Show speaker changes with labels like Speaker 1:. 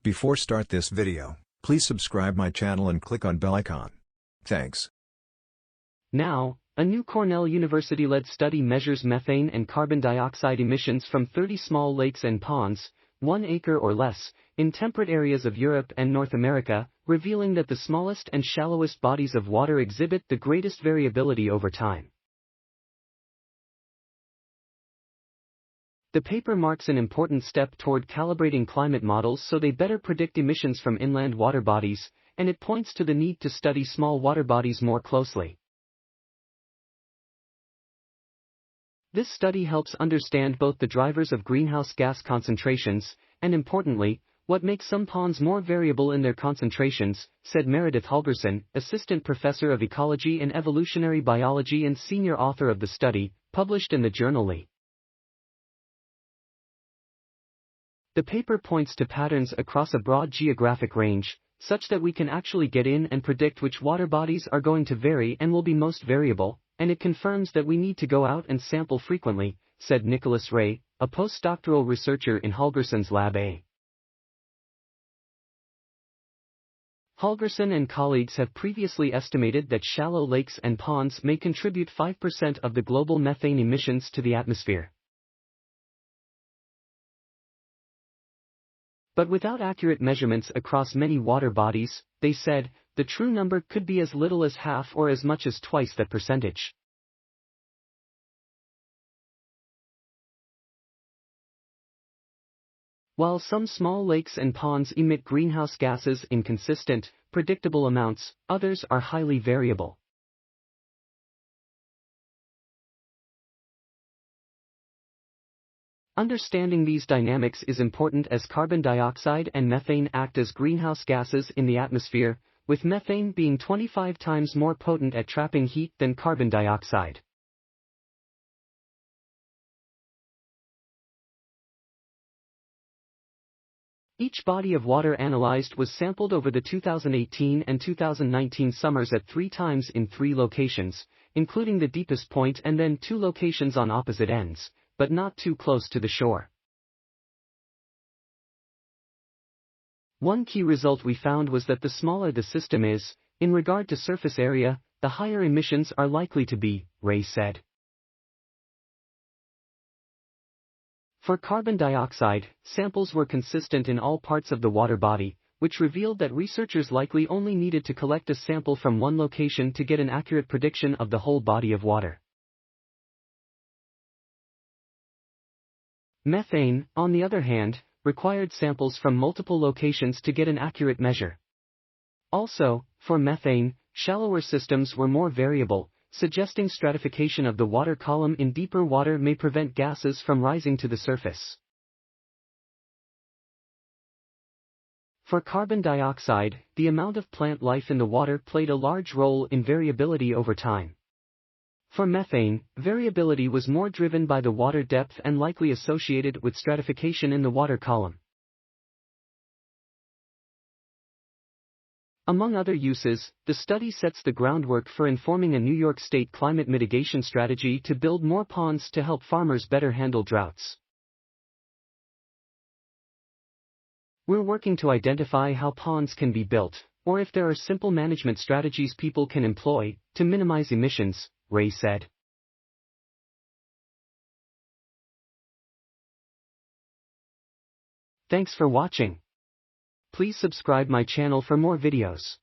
Speaker 1: Before start this video, please subscribe my channel and click on bell icon. Thanks.
Speaker 2: Now, a new Cornell University-led study measures methane and carbon dioxide emissions from 30 small lakes and ponds, 1 acre or less, in temperate areas of Europe and North America, revealing that the smallest and shallowest bodies of water exhibit the greatest variability over time. The paper marks an important step toward calibrating climate models so they better predict emissions from inland water bodies, and it points to the need to study small water bodies more closely. This study helps understand both the drivers of greenhouse gas concentrations, and importantly, what makes some ponds more variable in their concentrations, said Meredith Holgerson, assistant professor of ecology and evolutionary biology and senior author of the study, published in the journal Lee. The paper points to patterns across a broad geographic range, such that we can actually get in and predict which water bodies are going to vary and will be most variable, and it confirms that we need to go out and sample frequently, said Nicholas Ray, a postdoctoral researcher in Holgerson's Lab A. Holgerson and colleagues have previously estimated that shallow lakes and ponds may contribute 5% of the global methane emissions to the atmosphere. But without accurate measurements across many water bodies, they said, the true number could be as little as half or as much as twice that percentage. While some small lakes and ponds emit greenhouse gases in consistent, predictable amounts, others are highly variable. Understanding these dynamics is important as carbon dioxide and methane act as greenhouse gases in the atmosphere, with methane being 25 times more potent at trapping heat than carbon dioxide. Each body of water analyzed was sampled over the 2018 and 2019 summers at 3 times in 3 locations, including the deepest point and then 2 locations on opposite ends, but not too close to the shore. One key result we found was that the smaller the system is, in regard to surface area, the higher emissions are likely to be, Ray said. For carbon dioxide, samples were consistent in all parts of the water body, which revealed that researchers likely only needed to collect a sample from one location to get an accurate prediction of the whole body of water. Methane, on the other hand, required samples from multiple locations to get an accurate measure. Also, for methane, shallower systems were more variable, suggesting stratification of the water column in deeper water may prevent gases from rising to the surface. For carbon dioxide, the amount of plant life in the water played a large role in variability over time. For methane, variability was more driven by the water depth and likely associated with stratification in the water column. Among other uses, the study sets the groundwork for informing a New York State climate mitigation strategy to build more ponds to help farmers better handle droughts. We're working to identify how ponds can be built, or if there are simple management strategies people can employ to minimize emissions, Ray said. Thanks for watching. Please subscribe my channel for more videos.